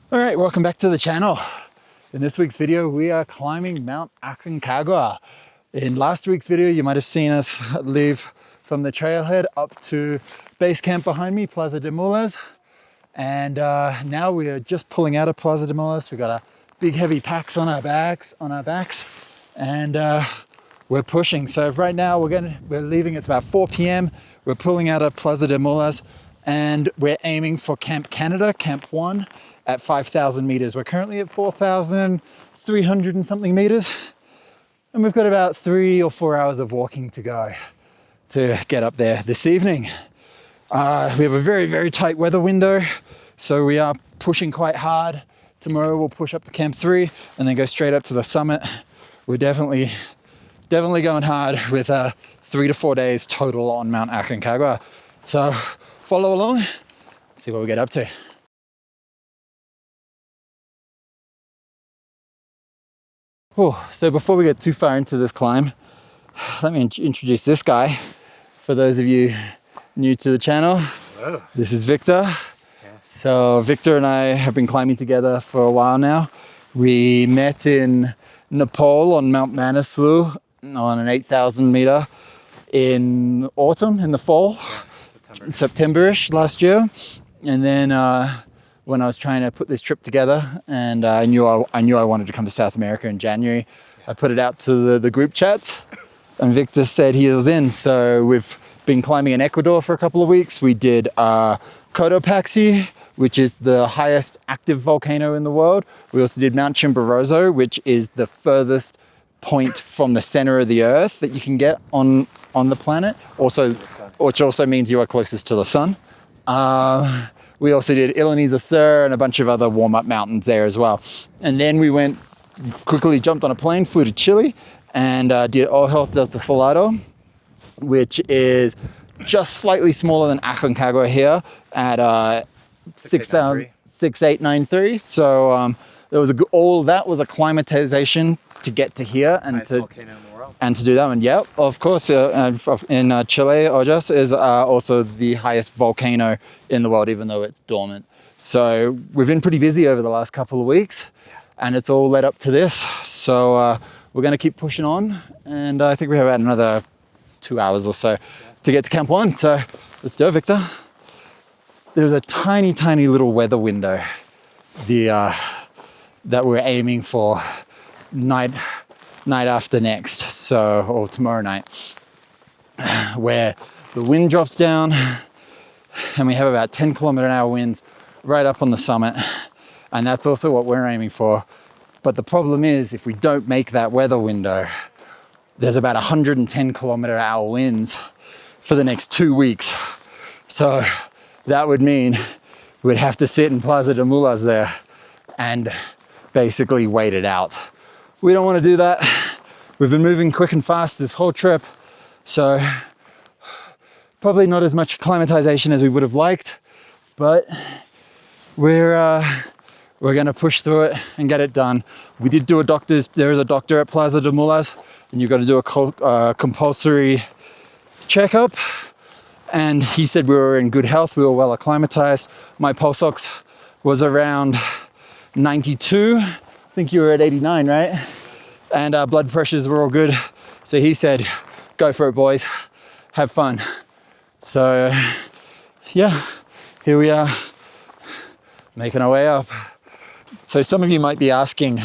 All right, welcome back to the channel. In this week's video, we are climbing Mount Aconcagua. In last week's video, you might have seen us leave from the trailhead up to base camp behind me, Plaza de Mulas. And now we are just pulling out of Plaza de Mulas. We've got our big heavy packs on our backs, and we're pushing. So right now we're leaving. It's about 4 p.m. We're pulling out of Plaza de Mulas, and we're aiming for Camp Canada, Camp 1, at 5,000 meters. We're currently at 4,300 and something meters, and we've got about 3 or 4 hours of walking to go to get up there this evening. We have a very, very tight weather window, so we are pushing quite hard. Tomorrow we'll push up to Camp 3 and then go straight up to the summit. We're definitely going hard with 3 to 4 days total on Mount Aconcagua. So follow along, see what we get up to. So before we get too far into this climb, let me introduce this guy. For those of you new to the channel, hello. This is Victor. Yeah. So Victor and I have been climbing together for a while now. We met in Nepal on Mount Manaslu on an 8,000 meter in autumn, in the fall, September-ish last year. And then when I was trying to put this trip together, and I knew I wanted to come to South America in January, I put it out to the group chats, and Victor said he was in. So we've been climbing in Ecuador for a couple of weeks. We did Cotopaxi, which is the highest active volcano in the world. We also did Mount Chimborazo, which is the furthest point from the center of the earth that you can get on the planet. Which also means you are closest to the sun. We also did Iliniza Sur and a bunch of other warm-up mountains there as well. And then we quickly jumped on a plane, flew to Chile, and did Ojos del Salado, which is just slightly smaller than Aconcagua here at 6,893. So all that was acclimatization to get to here and to do that one. Yeah, of course. In Chile, Ojos is also the highest volcano in the world, even though it's dormant. So we've been pretty busy over the last couple of weeks, and it's all led up to this. So we're going to keep pushing on, and I think we have about another 2 hours or so to get to Camp 1. So let's do it, Victor. There's a tiny, tiny little weather window that we're aiming for night after next, or tomorrow night, where the wind drops down and we have about 10 km/h winds right up on the summit, and that's also what we're aiming for. But the problem is, if we don't make that weather window, there's about 110 km/h winds for the next 2 weeks. So that would mean we'd have to sit in Plaza de Mulas there and basically wait it out. We don't want to do that. We've been moving quick and fast this whole trip, so probably not as much acclimatization as we would have liked, but we're gonna push through it and get it done. We did do there is a doctor at Plaza de Mulas, and you've got to do a compulsory checkup, and he said we were in good health, we were well acclimatized. My pulse ox was around 92. I think you were at 89, right? And our blood pressures were all good. So he said, go for it, boys, have fun. So yeah, here we are, making our way up. So some of you might be asking,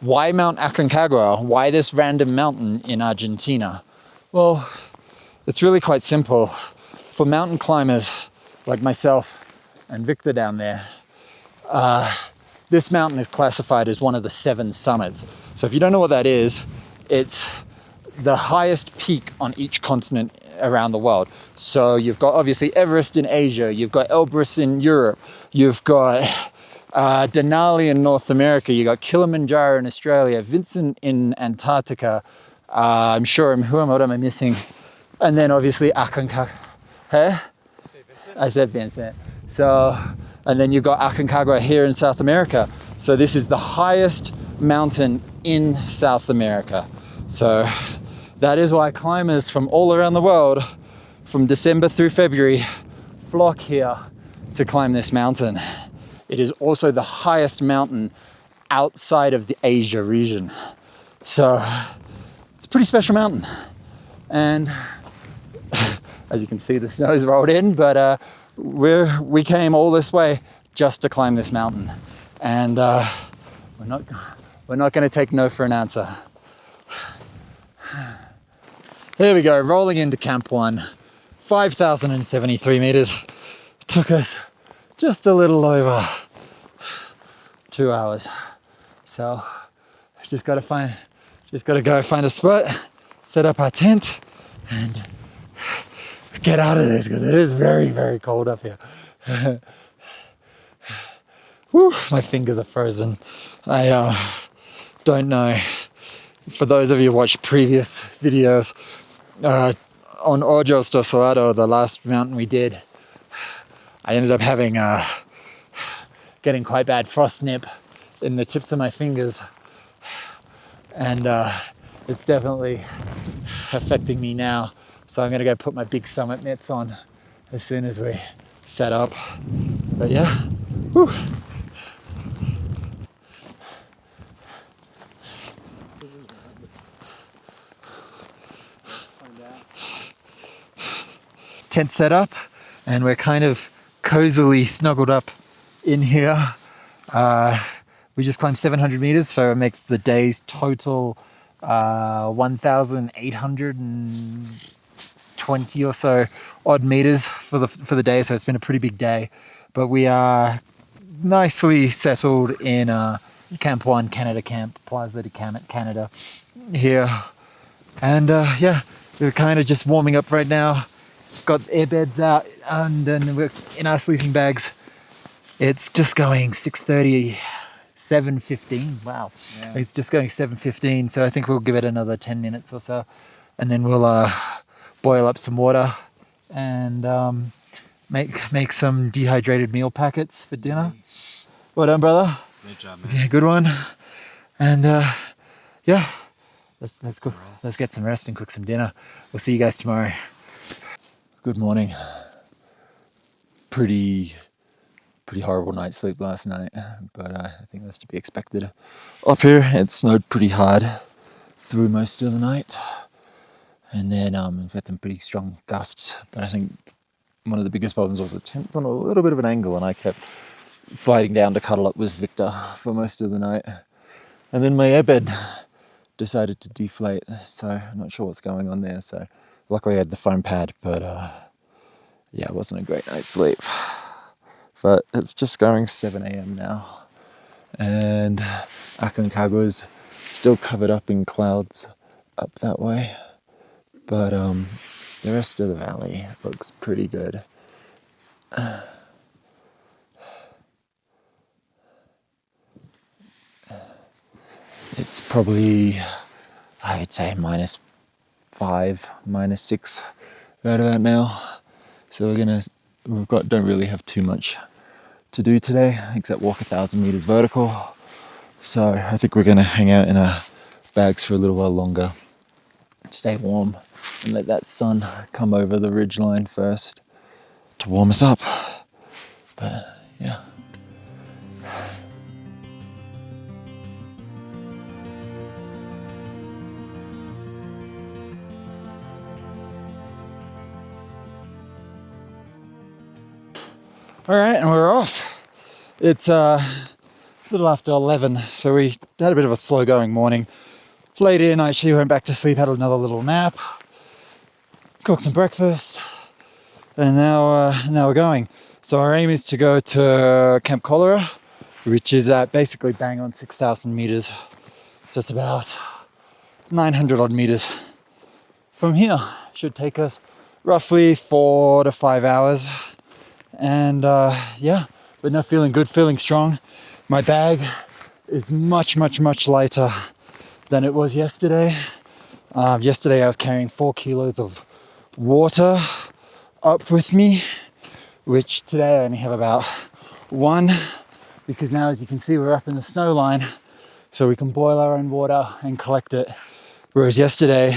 why Mount Aconcagua? Why this random mountain in Argentina? Well, it's really quite simple. For mountain climbers like myself and Victor down there, this mountain is classified as one of the 7 summits. So if you don't know what that is, it's the highest peak on each continent around the world. So you've got obviously Everest in Asia, you've got Elbrus in Europe, you've got Denali in North America, you've got Kilimanjaro in Australia, Vincent in Antarctica, what am I missing? And then obviously Aconcagua. Hey? I said Vincent. So, and then you've got Aconcagua here in South America. So this is the highest mountain in South America. So that is why climbers from all around the world, from December through February, flock here to climb this mountain. it is also the highest mountain outside of the Asia region. So it's a pretty special mountain. And as you can see, the snow's rolled in, but we came all this way just to climb this mountain. And we're not going to take no for an answer. Here we go, rolling into Camp 1, 5,073 meters. Took us just a little over 2 hours. So just got to go find a spot, set up our tent, and get out of this because it is very, very cold up here. Whew, my fingers are frozen. I don't know. For those of you who watched previous videos, on Ojos do Salado, the last mountain we did, I ended up having getting quite bad frost nip in the tips of my fingers, and it's definitely affecting me now. So I'm gonna go put my big summit mitts on as soon as we set up. But yeah, whew. Tent set up, and we're kind of cozily snuggled up in here. We just climbed 700 meters, so it makes the day's total 1,820 or so odd meters for the day. So it's been a pretty big day, but we are nicely settled in Camp 1, Canada Camp, Plaza de Canada here. And yeah, we're kind of just warming up right now. Got air beds out, and then we're in our sleeping bags. It's just going 6:30, 7:15. Wow, yeah. It's just going 7:15. So I think we'll give it another 10 minutes or so, and then we'll boil up some water and make some dehydrated meal packets for dinner. Well done, brother. Good job, man. Yeah, good one. And yeah, let's go. Let's get some rest and cook some dinner. We'll see you guys tomorrow. Good morning. Pretty horrible night's sleep last night, but I think that's to be expected. Up here, it snowed pretty hard through most of the night, and then we've had some pretty strong gusts. But I think one of the biggest problems was the tent's on a little bit of an angle, and I kept sliding down to cuddle up with Victor for most of the night. And then my airbed decided to deflate, so I'm not sure what's going on there. So luckily I had the foam pad, but yeah, it wasn't a great night's sleep. But it's just going 7 a.m. now, and Aconcagua is still covered up in clouds up that way, but the rest of the valley looks pretty good. It's probably, I would say, -5, -6 right about now. So don't really have too much to do today except walk 1,000 meters vertical. So I think we're gonna hang out in our bags for a little while longer, stay warm, and let that sun come over the ridgeline first to warm us up. But yeah. All right, and we're off. It's a little after 11, so we had a bit of a slow going morning. Late in, I actually went back to sleep, had another little nap, cooked some breakfast, and now we're going. So our aim is to go to Camp Colera, which is at basically bang on 6,000 meters. So it's about 900 odd meters from here. Should take us roughly 4 to 5 hours. And yeah, but no, feeling good, feeling strong. My bag is much lighter than it was yesterday. Yesterday I was carrying 4 kilos of water up with me, which today I only have about 1, because now, as you can see, we're up in the snow line, so we can boil our own water and collect it. Whereas yesterday,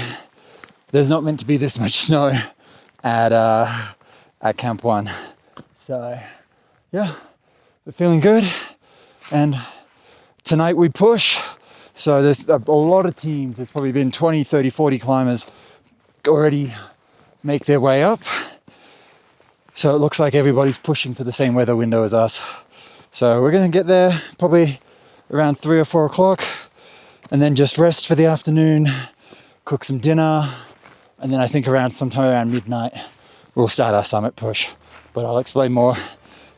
there's not meant to be this much snow at Camp 1. So yeah, we're feeling good. And tonight we push. So there's a lot of teams. There's probably been 20, 30, 40 climbers already make their way up. So it looks like everybody's pushing for the same weather window as us. So we're gonna get there probably around 3 or 4 o'clock and then just rest for the afternoon, cook some dinner, and then I think sometime around midnight, we'll start our summit push. But I'll explain more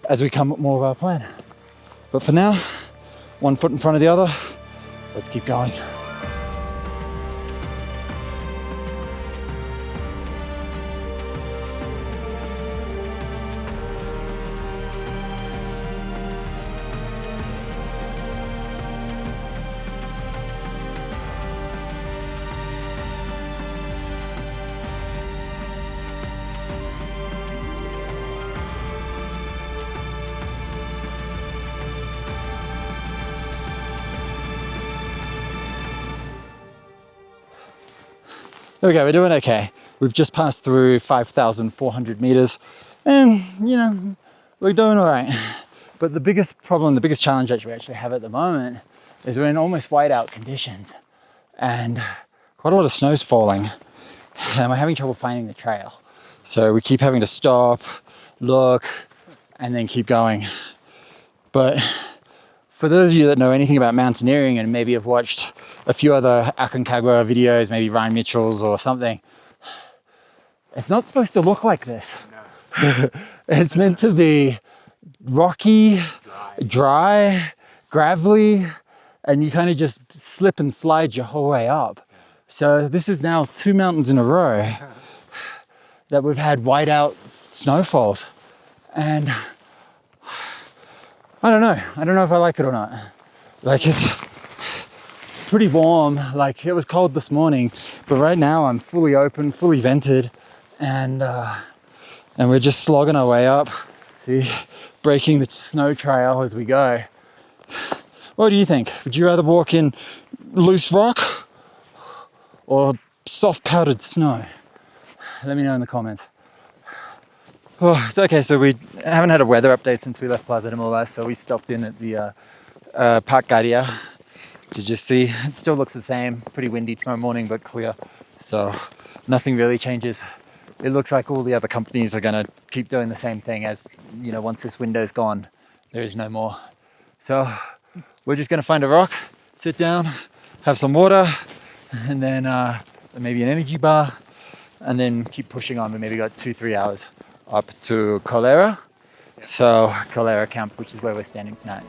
as we come up more of our plan. But for now, one foot in front of the other, let's keep going. Okay, we're doing okay. We've just passed through 5,400 meters and, you know, we're doing all right. But the biggest problem, the biggest challenge that we actually have at the moment is we're in almost whiteout conditions and quite a lot of snow's falling and we're having trouble finding the trail. So we keep having to stop, look, and then keep going. But for those of you that know anything about mountaineering and maybe have watched a few other Aconcagua videos, maybe Ryan Mitchell's or something, it's not supposed to look like this. No. It's meant to be rocky, dry, gravelly, and you kind of just slip and slide your whole way up. So this is now 2 mountains in a row that we've had whiteout snowfalls. And I don't know if I like it or not. Like it's pretty warm, like it was cold this morning, but right now I'm fully open, fully vented, and we're just slogging our way up, see, breaking the snow trail as we go. What do you think? Would you rather walk in loose rock or soft powdered snow? Let me know in the comments. Oh, it's okay, so we haven't had a weather update since we left Plaza de Mulas, so we stopped in at the Park Garia to just see. It still looks the same, pretty windy tomorrow morning, but clear. So nothing really changes. It looks like all the other companies are gonna keep doing the same thing as, you know, once this window's gone, there is no more. So we're just gonna find a rock, sit down, have some water, and then maybe an energy bar, and then keep pushing on. We maybe got 2-3 hours up to Colera. So Colera camp, which is where we're standing tonight.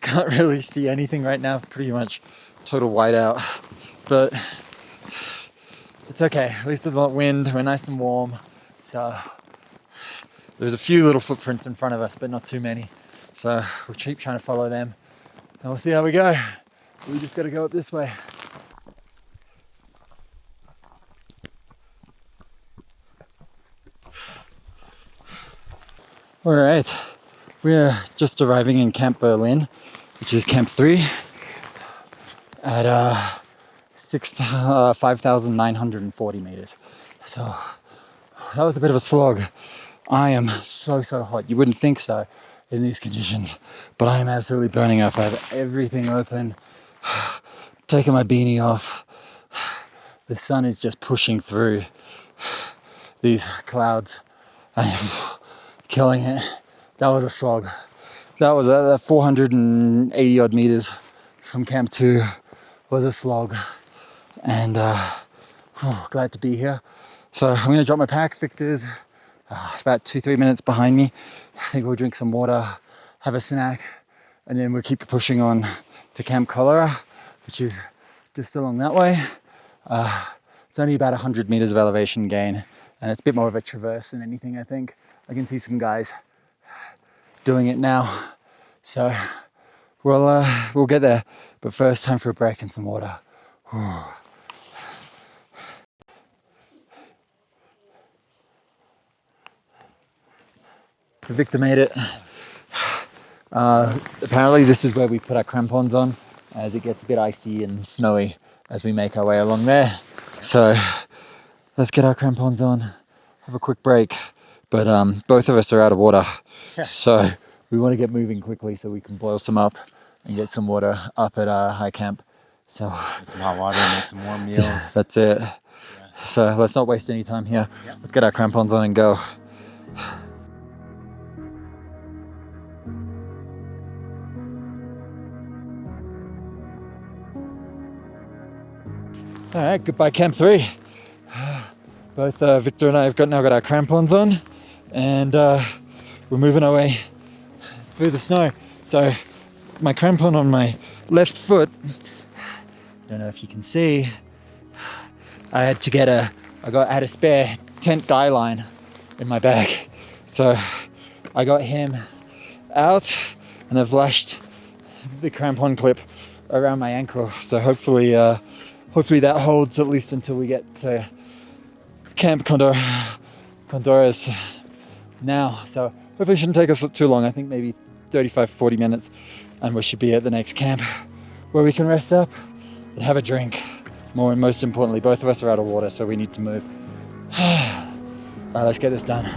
Can't really see anything right now, pretty much total whiteout, but it's okay. At least there's not wind, we're nice and warm. So there's a few little footprints in front of us, but not too many. So we'll keep trying to follow them and we'll see how we go. We just gotta go up this way. All right, we're just arriving in Camp Berlin, which is Camp 3 at 5,940 meters. So that was a bit of a slog. I am so hot. You wouldn't think so in these conditions, but I am absolutely burning up. I have everything open, taking my beanie off. The sun is just pushing through these clouds. I am killing it. That was a slog. That was 480 odd meters from Camp 2 was a slog, and glad to be here. So I'm gonna drop my pack. Victor's about 2-3 minutes behind me. I think we'll drink some water, have a snack, and then we'll keep pushing on to Camp Colera, which is just along that way. It's only about 100 meters of elevation gain, and it's a bit more of a traverse than anything, I think. I can see some guys doing it now. So we'll get there, but first time for a break and some water. Whew. So Victor made it. Apparently this is where we put our crampons on as it gets a bit icy and snowy as we make our way along there. So let's get our crampons on, have a quick break. But both of us are out of water, so we want to get moving quickly so we can boil some up and get some water up at our high camp. So get some hot water and make some warm meals. That's it. Yes. So let's not waste any time here. Yep. Let's get our crampons on and go. All right, goodbye Camp 3. Both Victor and I have now got our crampons on, and we're moving our way through the snow. So my crampon on my left foot, I don't know if you can see, I had to get I had a spare tent guy line in my bag. So I got him out and I've lashed the crampon clip around my ankle. So hopefully that holds at least until we get to Camp Condores now. So hopefully it shouldn't take us too long. I think maybe 35-40 minutes and we should be at the next camp where we can rest up and have a drink. Most importantly, both of us are out of water, so we need to move. All right, let's get this done.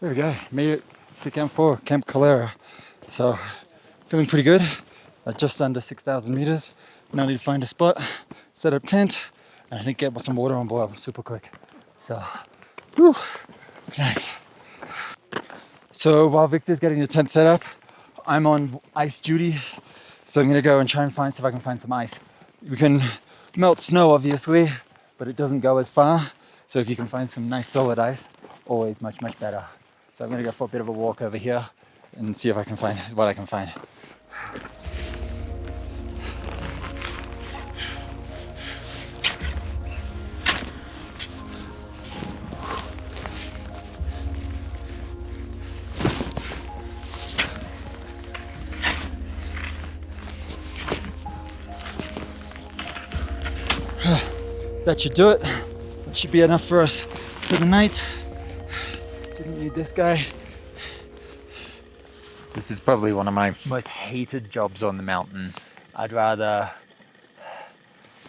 There we go, made it to Camp 4, Camp Colera. So, feeling pretty good, just under 6,000 meters. Now I need to find a spot, set up tent, and I think get some water on boil super quick. So, whew, nice. So while Victor's getting the tent set up, I'm on ice duty. So I'm gonna go and try and see if I can find some ice. We can melt snow obviously, but it doesn't go as far. So if you can find some nice solid ice, always much better. So I'm gonna go for a bit of a walk over here and see if I can find what I can find. That should do it. That should be enough for us for the night. Didn't need this guy. This is probably one of my most hated jobs on the mountain. I'd rather,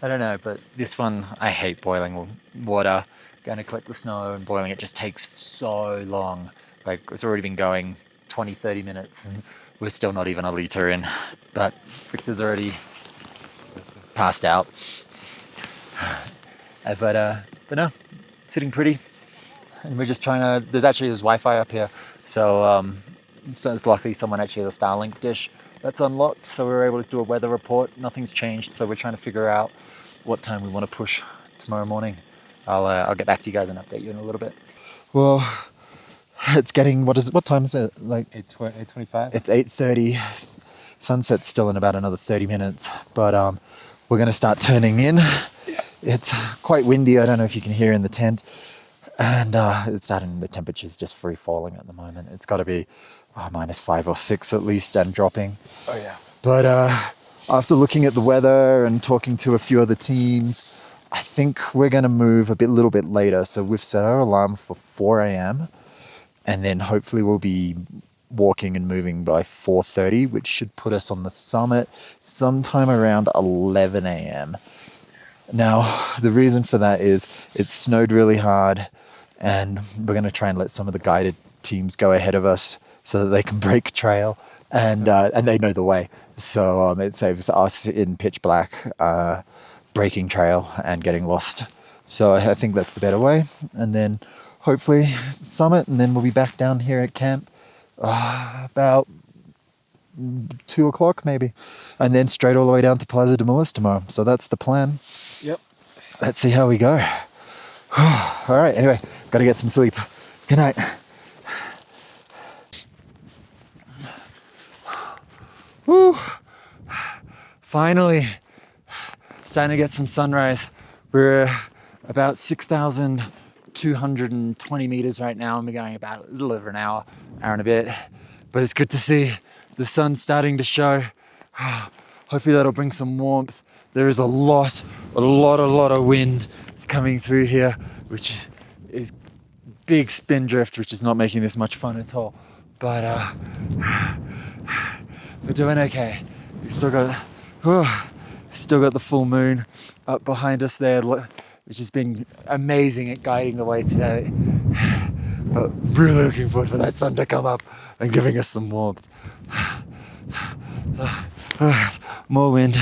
I don't know, but this one, I hate boiling water. Going to collect the snow and boiling it just takes so long. Like it's already been going 20, 30 minutes and we're still not even a liter in. But Victor's already passed out. But no, sitting pretty. And we're just trying to, there's Wi-Fi up here. So it's lucky someone actually has a Starlink dish that's unlocked. So we were able to do a weather report. Nothing's changed. So we're trying to figure out what time we want to push tomorrow morning. I'll get back to you guys and update you in a little bit. Well, it's getting, what time is it? Like 8:25? It's 8:30. Sunset's still in about another 30 minutes. But we're going to start turning in. It's quite windy. I don't know if you can hear in the tent. And it's starting, the temperature's just free falling at the moment. It's got to be -5 or 6 at least and dropping. Oh yeah. But after looking at the weather and talking to a few other teams, I think we're going to move a little bit later. So we've set our alarm for 4 a.m. and then hopefully we'll be walking and moving by 4:30, which should put us on the summit sometime around 11 a.m. Now, the reason for that is it snowed really hard and we're going to try and let some of the guided teams go ahead of us so that they can break trail and they know the way. So it saves us in pitch black, breaking trail and getting lost. So I think that's the better way. And then hopefully summit, and then we'll be back down here at camp about 2 o'clock maybe, and then straight all the way down to Plaza de Mulas tomorrow. So that's the plan. Yep. Let's see how we go. All right, anyway, got to get some sleep. Good night. Woo! Finally, starting to get some sunrise. We're about 6,220 meters right now, and we're going about a little over an hour and a bit. But it's good to see the sun starting to show. Hopefully that'll bring some warmth. There is a lot of wind coming through here, which is big spindrift, which is not making this much fun at all. But we're doing okay. We've still got the full moon up behind us there, which has been amazing at guiding the way today. But really looking forward for that sun to come up and giving us some warmth. More wind.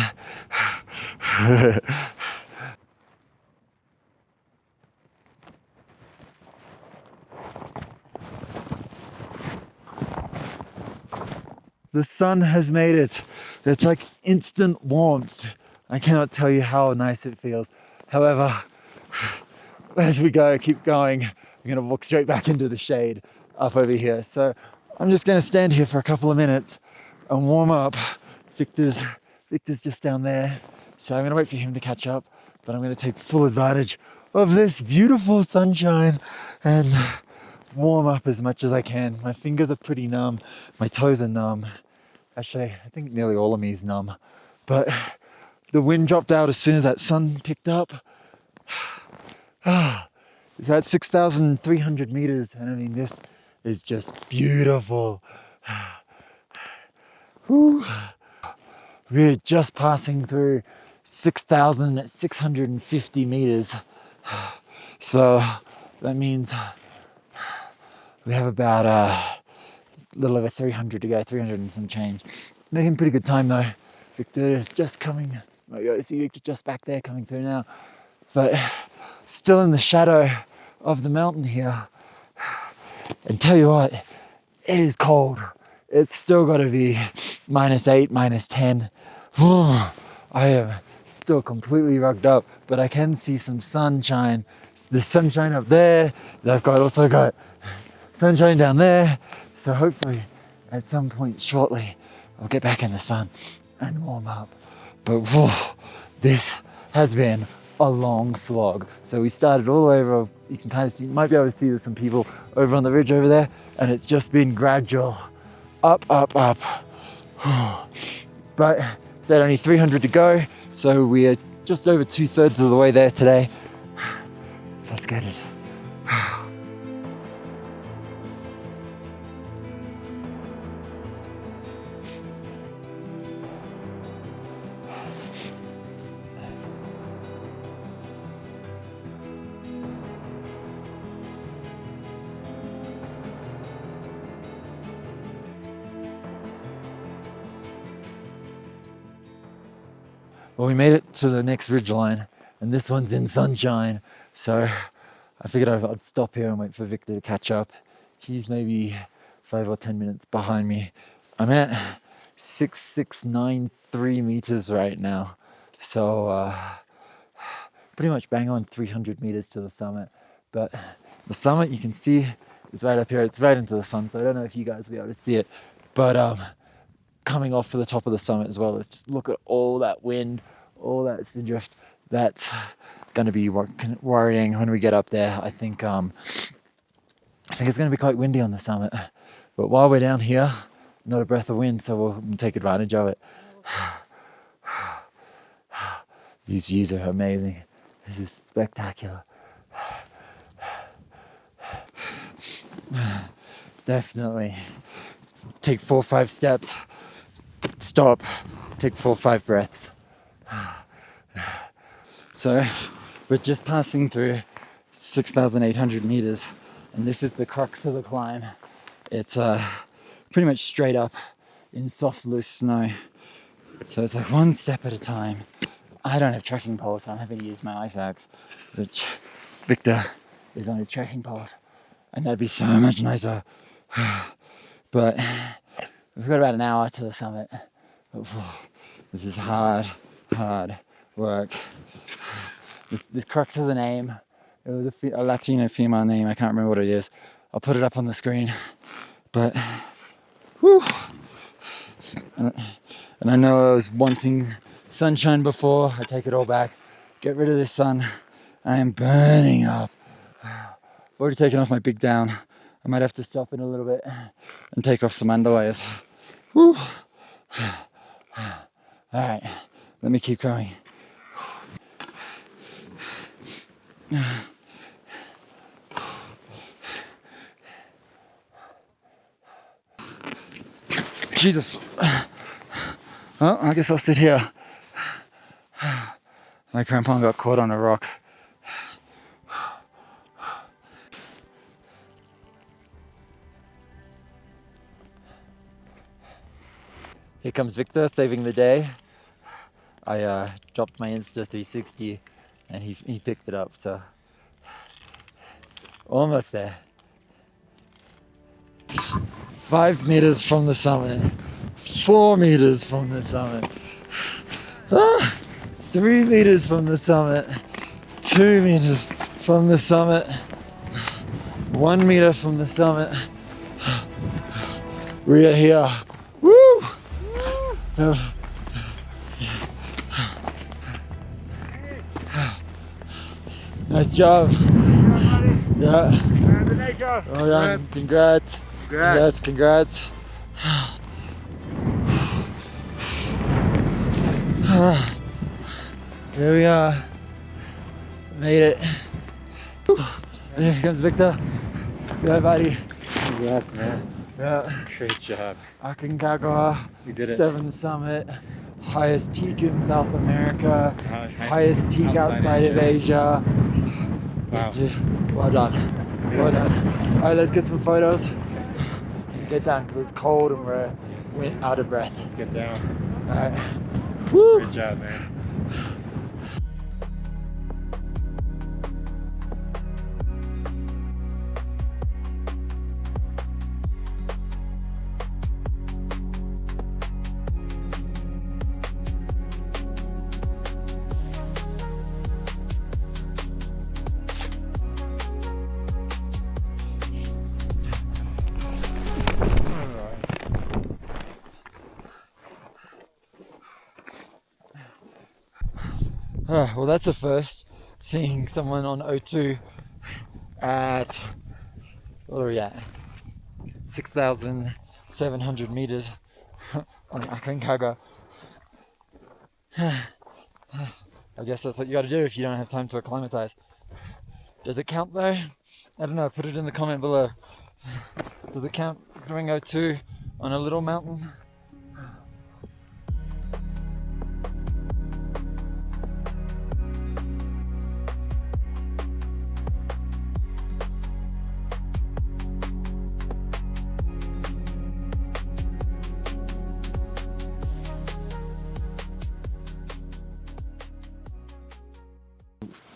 The sun has made it. It's like instant warmth. I cannot tell you how nice it feels. However, as we keep going, I'm gonna walk straight back into the shade up over here. So I'm just gonna stand here for a couple of minutes and warm up. Victor's just down there. So I'm gonna wait for him to catch up, but I'm gonna take full advantage of this beautiful sunshine and warm up as much as I can. My fingers are pretty numb. My toes are numb. Actually, I think nearly all of me is numb. But the wind dropped out as soon as that sun picked up. It's at 6,300 meters, and I mean, this is just beautiful. Whew. We're just passing through 6,650 meters. So that means we have about a little over 300 to go, 300 and some change. Making pretty good time though. Victor is just coming. I see Victor just back there coming through now. But still in the shadow of the mountain here. And tell you what, it is cold. It's still got to be -8, -10. I am still completely rugged up, but I can see some sunshine. There's sunshine up there. I've also got sunshine down there. So hopefully at some point shortly, I'll get back in the sun and warm up. But this has been a long slog. So we started all over, you can kind of see, might be able to see there's some people over on the ridge over there, and it's just been gradual, up. But it's only 300 to go, so we are just over 2/3 of the way there today. So let's get it. Well, we made it to the next ridgeline, and this one's in sunshine. So I figured I'd stop here and wait for Victor to catch up. He's maybe 5 or 10 minutes behind me. I'm at 6,693 meters right now. So pretty much bang on 300 meters to the summit. But the summit, you can see, is right up here. It's right into the sun, so I don't know if you guys will be able to see it. But coming off for the top of the summit as well, let's just look at all that wind, all that spindrift. That's going to be worrying when we get up there. I think it's going to be quite windy on the summit. But while we're down here, not a breath of wind, so we'll take advantage of it. These views are amazing. This is spectacular. Definitely take 4 or 5 steps, stop, take 4 or 5 breaths. So we're just passing through 6,800 meters, and this is the crux of the climb. It's pretty much straight up in soft, loose snow. So it's like one step at a time. I don't have trekking poles, so I'm having to use my ice axe, which Victor is on his trekking poles, and that'd be so much nicer. But we've got about an hour to the summit. This is hard work. This crux has a name. It was a Latino female name. I can't remember what it is. I'll put it up on the screen. But, whew. And I know I was wanting sunshine before. I take it all back. Get rid of this sun. I am burning up. I've already taken off my big down. I might have to stop in a little bit and take off some underlayers. Whew. All right, let me keep going. Jesus. Well, I guess I'll sit here. My crampon got caught on a rock. Here comes Victor saving the day. I dropped my Insta 360 and he picked it up, so almost there. 5 meters from the summit, 4 meters from the summit, 3 meters from the summit, 2 meters from the summit, 1 meter from the summit. We are here. Woo! Nice job. Yeah. Oh yeah. Congrats. Congrats. Here we are. Made it. Here comes Victor. Yeah, buddy. Congrats, man. Yeah. Great job. Aconcagua. We did it. 7th summit. Highest peak in South America. Highest Highest peak outside of Asia. Wow. Well done. Well done. All right, let's get some photos. Get down because it's cold and we're out of breath. Let's get down. All right. Woo. Good job, man. Well, that's a first. Seeing someone on O2 at, what are we at? 6,700 meters on Aconcagua. I guess that's what you got to do if you don't have time to acclimatize. Does it count though? I don't know. Put it in the comment below. Does it count doing O2 on a little mountain?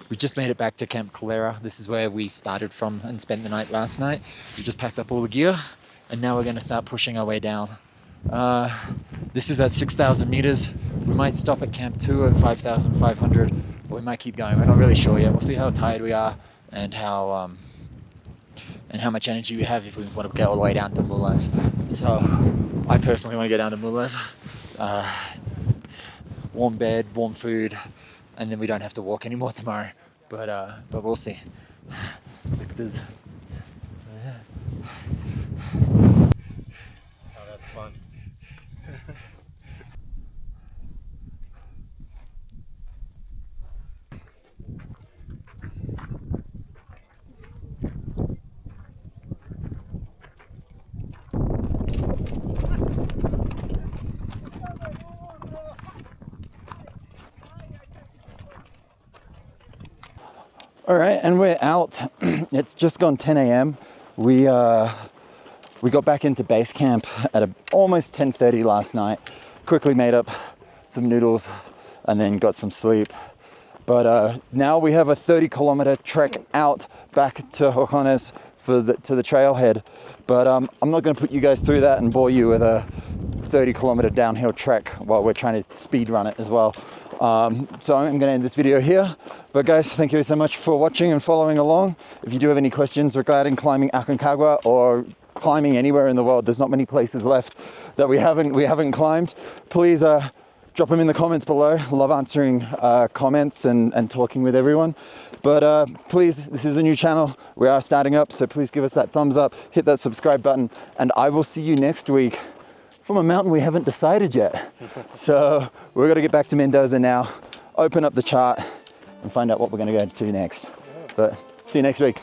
We just made it back to Camp Colera. This is where we started from and spent the night last night. We just packed up all the gear and now we're going to start pushing our way down. This is at 6,000 meters. We might stop at Camp 2 at 5,500, but we might keep going. We're not really sure yet. We'll see how tired we are and how much energy we have if we want to get all the way down to Mulas. So I personally want to go down to Mulas. Warm bed, warm food, and then we don't have to walk anymore tomorrow. But we'll see. Victor's. Oh, that's fun. All right, and we're out. It's just gone 10 a.m. We got back into base camp at almost 10:30 last night. Quickly made up some noodles and then got some sleep. But now we have a 30-kilometer trek out back to Jojones to the trailhead. But I'm not going to put you guys through that and bore you with a 30-kilometer downhill trek while we're trying to speed run it as well. So I'm going to end this video here. But guys, thank you so much for watching and following along. If you do have any questions regarding climbing Aconcagua or climbing anywhere in the world. There's not many places left that we haven't climbed. Please drop them in the comments below. Love answering comments and talking with everyone. But please, this is a new channel. We are starting up, so please give us that thumbs up, hit that subscribe button, and I will see you next week from a mountain we haven't decided yet. So we're gonna get back to Mendoza now, open up the chart, and find out what we're gonna go to next. But see you next week.